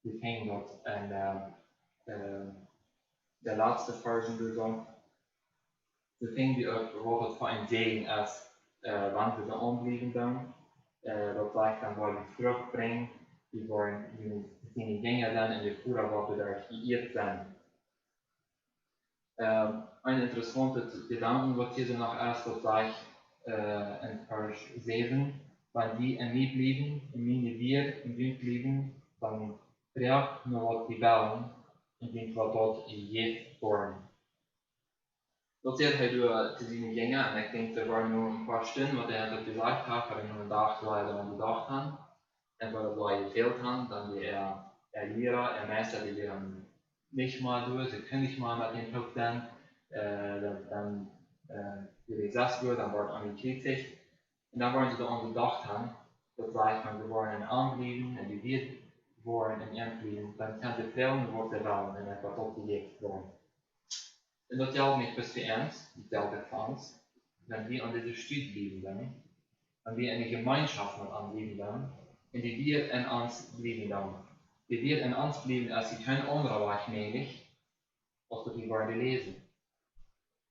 Ik denk dat de laatste versie dus ook, de ding die ook bijvoorbeeld van een zegen is, wanneer we de omgeving doen. Dat gleich dann wollen wir zurückbringen, die wollen die Dinge dann in die Kura, wo wir archiviert sind. Ein interessanter Gedanke, was hier so noch erst so gleich in Vers 7, wenn die in mir blieben, in mir wir in mir blieben, dann prägt nur was die Wellen, in dem wir dort jetzt worden. Dat zegt hij door te zien dingen en ik denk er waren nog een paar stunden wat hij had gezegd had, waar ik nog een dag geleden aan gedacht had. En waar hij veel had, dan die leraar, meester die leren nicht mal durch, sie können nicht mal mit dem Kopf dann die gesetzt wird, dann wird an die tätig. Und dann wollen sie da an gedacht haben, das sagt man, wir wollen in Anliegen, und die wir wollen in Anliegen, dann kann die Frauen wordt der Welt en etwas opgejagt worden. En dat geldt niet best voor ons, dat geldt ook voor ons. Wenn wir an dieser Studie leben dann, wenn wir eine Gemeinschaft mit anderen leben dann, und die wir in uns leben dann. Die wir in uns leben, als sie kein anderer Weg möglich, als dass die Worte lesen.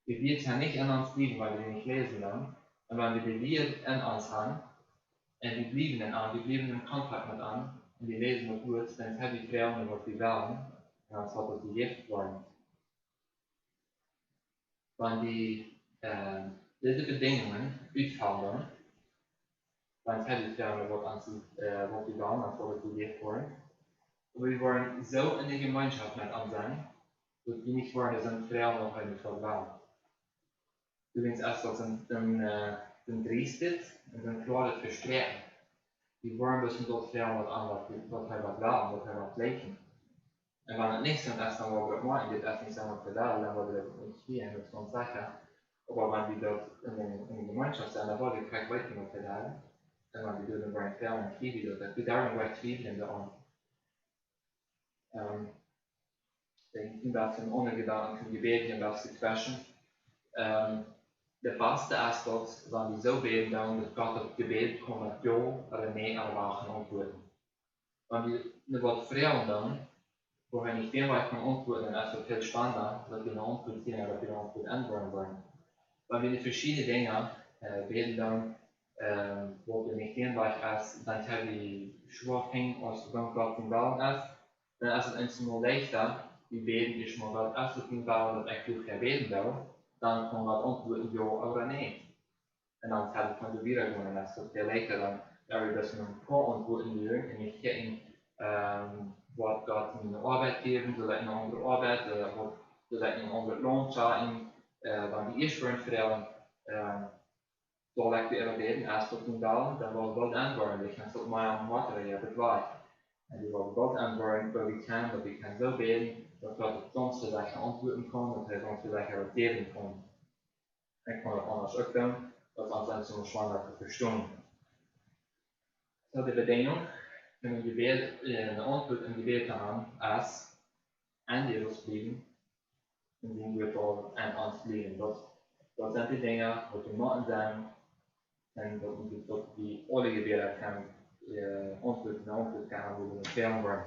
Die wir ja nicht in uns leben, weil wir nicht lesen dann, und wenn wir die wir in uns haben, und die blieben in uns, die blieben in Kontakt mit uns, und die lesen noch gut, dann haben die Frauen, was die werden, und dann hat das die Gift worden. Wenn die diese Bedingungen uitvallen, dann heb je verder wat die dan, dan wordt het geleerd worden. We worden zo in de gemeenschap met ons zijn, dat we niet worden zijn vrij nog in het verhaal. Übrigens erst als een driestit en een klaar het verstreken. Die worden dus tot vrij wat aan wat hij wat wel, wat hij wat leken. En wanneer het niet zo is, dan worden we het maar in dit echt niet zo vertellen, dan worden we het niet hier en het van zeggen. Aber wenn die dort in der Gemeinschaft sind, dann wollte ich kein Weiten noch verteilen. Und wenn die dort in der Fälle und Kiwi dort, die darin war Kiwi in der Arm. Ich bin da von ohne Gedanken gebeten, um das zu quetschen. Der beste ist dort, wenn die so beten, dass Gott das Gebet kommt, ja oder nein, aber wachen antworten. Wenn die eine Wort Frauen dann, wo wir nicht den Weg antworten, dann ist es viel spannender, dass wir eine Antwort sehen oder wir eine Antwort antworten wollen. Wenn wir die verschiedenen Dinge beten dann, wo wir nicht den Weg ist, dann haben die Schwaching aus dem Gott im Welt ist, dann ist es uns nur leichter, die beten, die schon mal Gott ist im Welt, dass ich durch beten will, dann kann Gott antworten, ja oder nein. Und dann habe ich von der Wiedergehen, das ist viel leichter, dann wir das mit einem antworten will, und nicht hier was Gott in eine Arbeit geben, sodass in eine andere Arbeit, sodass in eine andere Lohn zahlen. Wenn die eerst voor een vertellen, zal ik weer beden, als tot een bal, dan wil God antwoorden. Ik kan tot mij aan water, je hebt het waard. En die wil God antwoorden, dat ik kan zo beden, dat God het soms zodat je antwoorden kan, dat hij soms zodat je reageren kan. Ik kan het anders ook doen, dat ons dan zo'n zwanger te verstaan. Zo de bedinging, kunnen we een antwoord in gebed aan, als en die wil blijven. Indien we het aan ons leren. Dat zijn die dingen wat we moeten zijn en dat die alle gebeden kan antwoord kan hebben in het verder.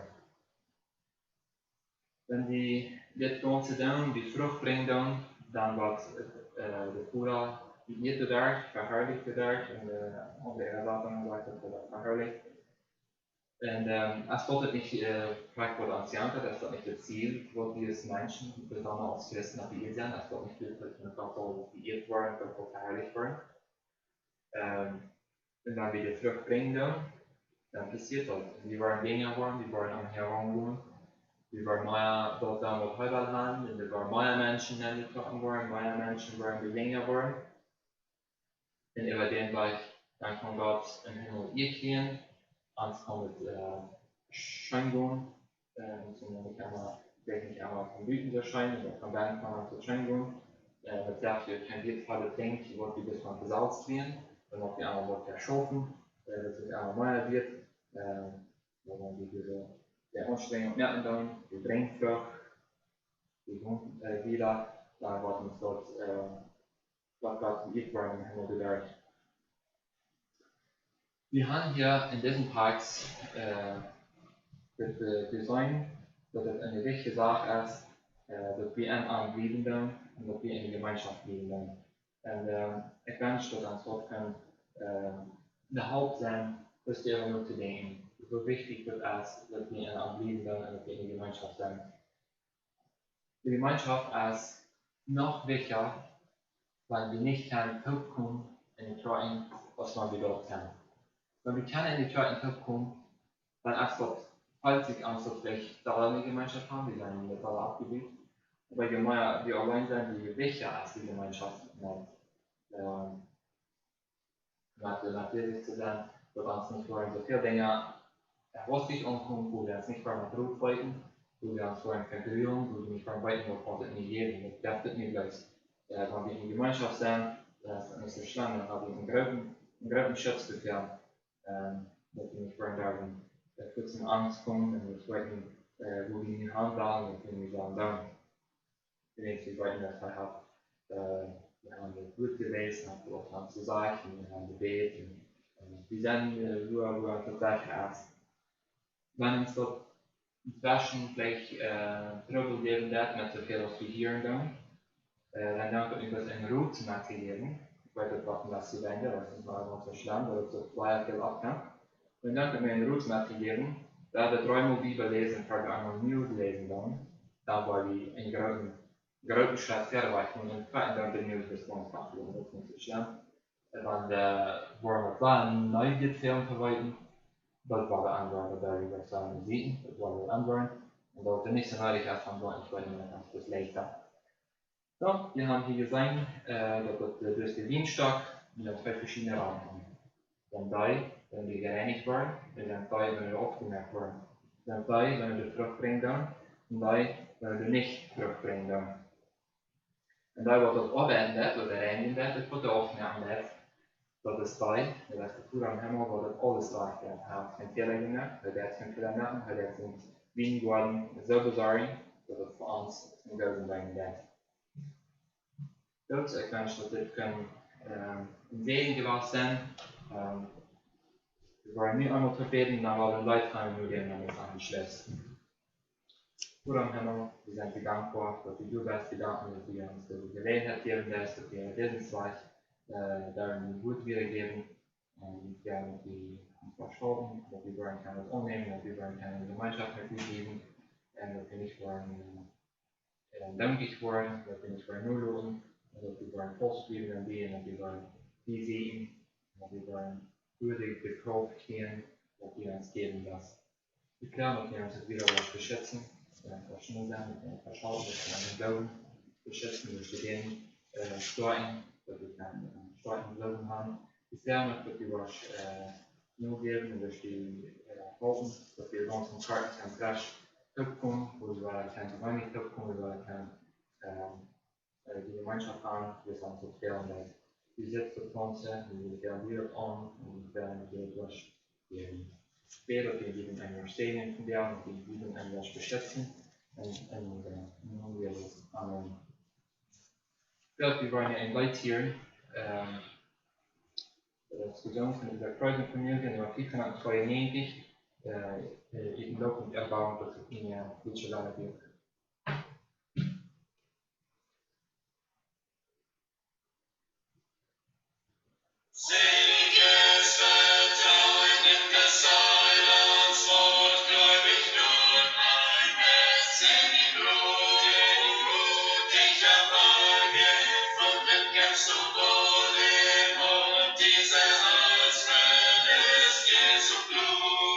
Wenn die dit ganze doen, die vrucht brengen dan wordt de Kura die eerste dag verherrlijkt werd en de andere ervaringen wordt het verherrlijkt. Und als Gott het nicht fragt, wurde ans Janker, das ist doch nicht das Ziel, wo wir als Menschen, besonders als Christen, appealiert sind, das ist doch nicht wirklich, dass Gott soll geehrt worden, dass Gott verherrlicht worden. Und wenn wir die zurückbringen, passiert hat. Die waren weniger geworden, die waren am Herangehen, die waren mehr dort dann mit Heidelheim, die waren mehr Menschen, die getroffen waren, mehr Menschen waren die weniger geworden. Und über den Bereich, dann kann Gott im Himmel kriegen, ans kommt Schöngung, und einmal wirklich einmal vom Blüten zu scheinen, oder von Bergen kann man zu Schöngung. Das sagt, ihr könnt jetzt alle denken, die wird bis man besalzt werden, dann noch die andere wird verschoben, das wird einmal neuer wird, wo man diese der Anstrengung merken dann, die Bringfrucht, die Hund wieder, da wird uns dort Gott die Equine im Himmel bedeutet. Wir haben hier in diesen Parks das Design, dass es eine wichtige Sache ist, dass wir am Leben sind und dass wir in der Gemeinschaft leben. Und ich wünsche, dass uns dort der Haupt sein, dass wir nur zu denken. So wichtig wird es, dass wir am Leben sind und dass wir in der Gemeinschaft sind. Die Gemeinschaft ist noch wichtiger, weil wir nicht kommen in die Treuen, was man wir dort kennen. Wenn wir in die Treuen kommen, dann ist dort, falls ich Angst habe, vielleicht da eine Gemeinschaft haben, die dann in der Dauer abgebildet. Aber je mehr wir allein sind, je wichtiger ist die Gemeinschaft natürlich zu sein, wird uns nicht wollen so viele Dinge herauslich umkommen, wo wir uns nicht wollen mit Rot weiten, wo wir uns wollen vergrühen, wo wir nicht wollen weiten, wo wir nicht geben. Das darf nicht gleich. Wenn wir in der Gemeinschaft sind, das ist nicht so schlimm, dann haben wir einen großen Schutzbefehl, dass wir nicht wollen darin kurz in Angst kommen, und wir weiten, wo wir in die Hand haben, und wir sagen, dann, wenn ich weiter das habe, wir haben gut gelesen, haben zu sagen, wir haben gebeten, wir sind nur tatsächlich erst. Wenn uns dort inzwischen vielleicht Trouble geben wird, mit so viel, was wir hier tun, dann danke ich das in Ruhe zu geben. Ich weiß nicht, was das zu denken, das ist mal noch so schlimm, weil es so zwei viel abkommt. Und dann können wir in Ruhe zu geben, da wir dreimal Bibel lesen, können wir einmal News lesen dann, da war die in großen Schritt verweichen und dann den News Response machen, das ist nicht so schlimm. Dann wollen wir dann neu die Film verweiten, das war der Antwort, da wir sagen, sehen, das war der Antwort. Und da ist nicht so nötig, erst von dort, ich wollte mir das leichter. So, wir haben hier gesehen, dass durch den Dienstag wir zwei verschiedene Rahmen haben. Dann drei, wenn wir gereinigt werden, und dann drei, wenn wir aufgemerkt werden. Dann drei, wenn wir Frucht bringen dann, und drei, wenn wir nicht Frucht bringen dann. Und da wird das arbeiten wird, oder reinigen wird, das wird aufmerken wird, dat is drei, dat is de Tour am Himmel, wo das alles leicht wird. Er hat keinen Fehler gemacht, er hat keinen Fehler gemacht, er hat uns wenig geworden, so besorgen, dass es für uns ein Geld bringen wird. Gut, ich wünsche, dass dit ein Segen gewesen sein. Wir wollen nicht einmal verbeten, dann wollen wir Leute haben, nur gehen, dann ist angeschlossen. Tour am Himmel, wir sind dir dankbar, dass du bist, die Danken, dass du uns die Gelegenheit geben wirst, dass wir diesen Zweig darin gut wiedergeben. Und gerne die uns verschoben, dass wir wollen können das annehmen, dass wir wollen keine Gemeinschaft mit dir geben, dass wir nicht wollen dankig worden, dass wir nicht wollen nur loben, dass wir wollen Postbriefe gehen, dass wir wollen die sehen, dass wir wollen würdig gekauft gehen, dass wir uns geben lassen. Wir klären, dass wir uns wieder was beschätzen, dass wir einfach schnell sein, dass wir verschauen, dass wir einen Glauben beschätzen, durch den Steuern, dass wir keinen Steuern Glauben haben. Wir klären, dass wir was nur geben, durch die Haufen, dass wir uns im Karten ganz rasch kommen, wo wir keine Gemeinde kommen, wo wir keine die Gemeinschaft haben, wir sind so klären, dass wir setzen Pflanzen, wir werden wieder an und werden wir durch die Später, die geben einen Segen von dir und die geben einen das beschätzen und nun wir das Amen. Gott, wir wollen ja ein Leid hier, das Gesang von dieser Kreuzenfamilie, die war 492, in Lob und Erbauung, dass es in der Kultur lange wird. Dieses Holzfeld ist Jesu Blut.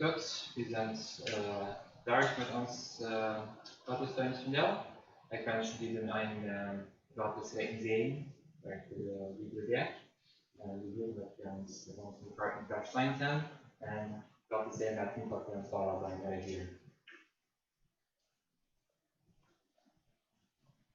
Gut, wir sind fertig mit uns Gottesdienst von dir. Ich wünsche dir einen Gottesdienst sehen für die Bibliothek. Wir würden mit uns im Karten verschweigen und Gottesdienst hat Impact für uns da sein, hier.